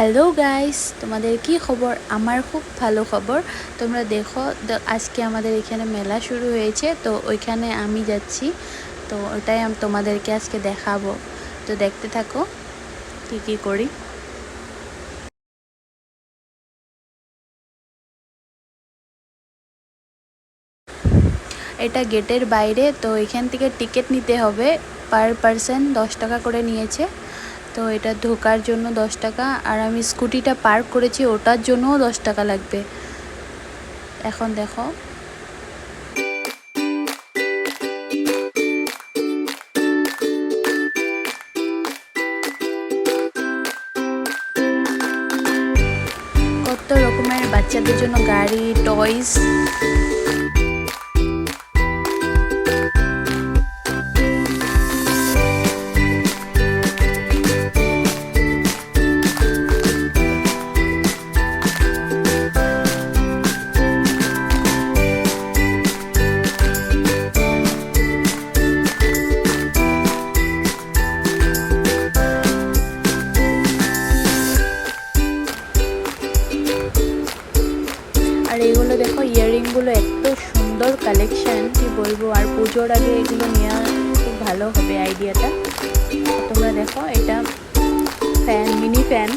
Hello guys, তোমাদের কি খবর? আমার খুব ভালো খবর। তোমরা দেখো, আজকে আমাদের এখানে মেলা শুরু হয়েছে, তো ওইখানে আমি যাচ্ছি। তো ওটাই আমি তোমাদেরকে আজকে দেখাবো। তো দেখতে থাকো কি করি। এটা গেটের বাইরে, তো এখান থেকে টিকিট নিতে হবে। পার পারসন 10 টাকা করে নিয়েছে। তো এটা ঢোকার জন্য 10 টাকা, আর আমি স্কুটিটা পার্ক করেছি ওটার জন্যও 10 টাকা লাগবে। এখন দেখো, কত রকমের বাচ্চাদের জন্য গাড়ি, টয়স। আর এইগুলো দেখো, ইয়াররিংগুলো এত সুন্দর কালেকশন, কি বলবো। আর পুজোর আগে এগুলো নেওয়া খুব ভালো হবে আইডিয়াটা। তোমরা দেখো, এটা ফ্যান, মিনি ফ্যান।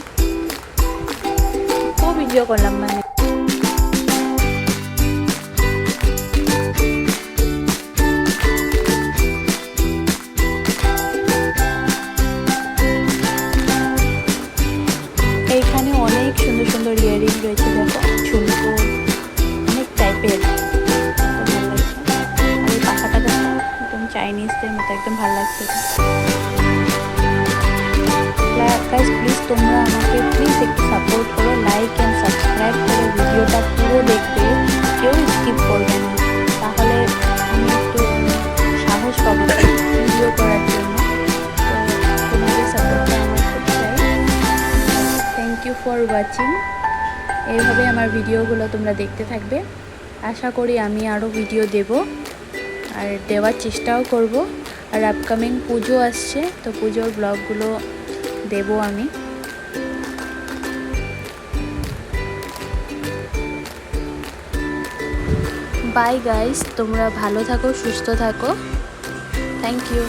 খুব এনজয় করলাম, মানে এইখানে অনেক সুন্দর সুন্দর ইয়াররিং রয়েছে। দেখো, ঝুমকো অনেক টাইপের, ভালো লাগছে। আর এই পাখাটা দেখো, একদম চাইনিজদের মতো, একদম ভালো লাগছে। গাইস, প্লিজ তোমরা আমাকে একটু সাপোর্ট করো, লাইক অ্যান্ড সাবস্ক্রাইব করে ভিডিওটা পুরো দেখবে, কেউ স্কিপ করবে না। তাহলে আমি একটু সাহস পাবো ভিডিও করার জন্য। তো তোমাদের সাপোর্টটা আমার খুব চাই। Thank you for watching. এইভাবে আমার ভিডিওগুলো তোমরা দেখতে থাকবে। আশা করি আমি আরও ভিডিও দেব, আর দেওয়ার চেষ্টাও করব। আর আপকামিং পুজো আসছে, তো পুজোর ব্লগগুলো দেব আমি। বাই গাইস, তোমরা ভালো থাকো, সুস্থ থাকো। Thank you.